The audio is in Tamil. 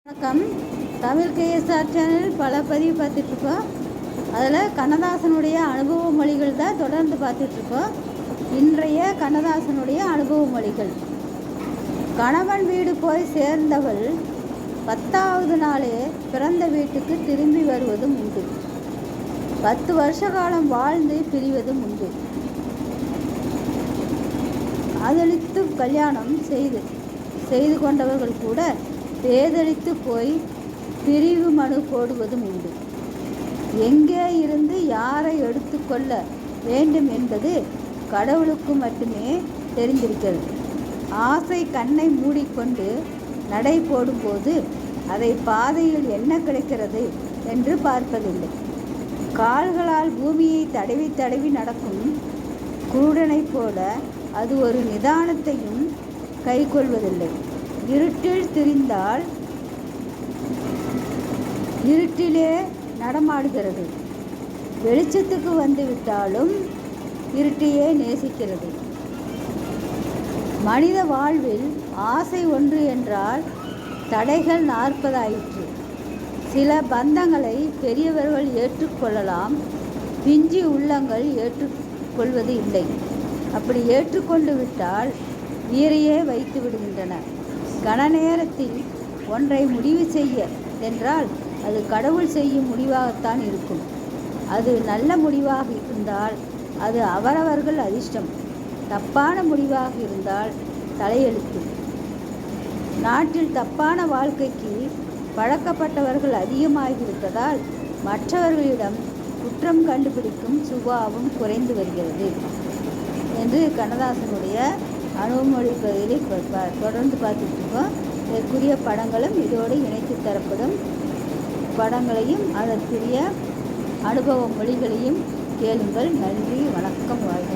வணக்கம். தமிழ் கேஎஸ்ஆர் சேனல் பல பதிவு பார்த்துட்ருக்கோம். அதில் கண்ணதாசனுடைய அனுபவ மொழிகள் தான் தொடர்ந்து பார்த்துட்ருக்கோம். இன்றைய கண்ணதாசனுடைய அனுபவ மொழிகள். கணவன் வீடு போய் சேர்ந்தவள் 10வது நாளே பிறந்த வீட்டுக்கு திரும்பி வருவதும் உண்டு. 10 வருஷ காலம் வாழ்ந்து பிரிவதும் உண்டு. காதலித்து கல்யாணம் செய்து கொண்டவர்கள் கூட பேதலித்து போய் பிரிவு மனு போடுவதும் உண்டு. எங்கே இருந்து யாரை எடுத்துக்கொள்ள வேண்டும் என்பது கடவுளுக்கு மட்டுமே தெரிந்திருக்கிறது. ஆசை கண்ணை மூடிக்கொண்டு நடை போடும்போது அதை பாதையில் என்ன கிடைக்கிறது என்று பார்ப்பதில்லை. கால்களால் பூமியை தடவி தடவி நடக்கும் குருடனைப் போல அது ஒரு நிதானத்தையும் கை கொள்வதில்லை. இருட்டில் திரிந்தால் இருட்டிலே நடமாடுகிறது. வெளிச்சத்துக்கு வந்துவிட்டாலும் இருட்டையே நேசிக்கிறது. மனித வாழ்வில் ஆசை ஒன்று என்றால் தடைகள் 40 ஆயிற்று. சில பந்தங்களை பெரியவர்கள் ஏற்றுக்கொள்ளலாம், பிஞ்சி உள்ளங்கள் ஏற்றுக்கொள்வது இல்லை. அப்படி ஏற்றுக்கொண்டு விட்டால் உயிரையே வைத்து விடுகின்றன. கன நேரத்தில் ஒன்றை முடிவு செய்ய என்றால் அது கடவுள் செய்யும் முடிவாகத்தான் இருக்கும். அது நல்ல முடிவாக இருந்தால் அது அவரவர்கள் அதிர்ஷ்டம். தப்பான முடிவாக இருந்தால் தலையெழுத்து. நாட்டில் தப்பான வாழ்க்கைக்கு பழக்கப்பட்டவர்கள் அதிகமாகிவிட்டதால் மற்றவர்களிடம் குற்றம் கண்டுபிடிக்கும் சுபாவம் குறைந்து வருகிறது என்று கண்ணதாசனுடைய அனுபவமொழி பகுதியை தொடர்ந்து பார்த்துட்டு இருக்கோம். இதற்குரிய படங்களும் இதோடு இணைத்து தரப்படும். படங்களையும் அதற்குரிய அனுபவ மொழிகளையும் கேளுங்கள். நன்றி, வணக்கம், வாழ்க.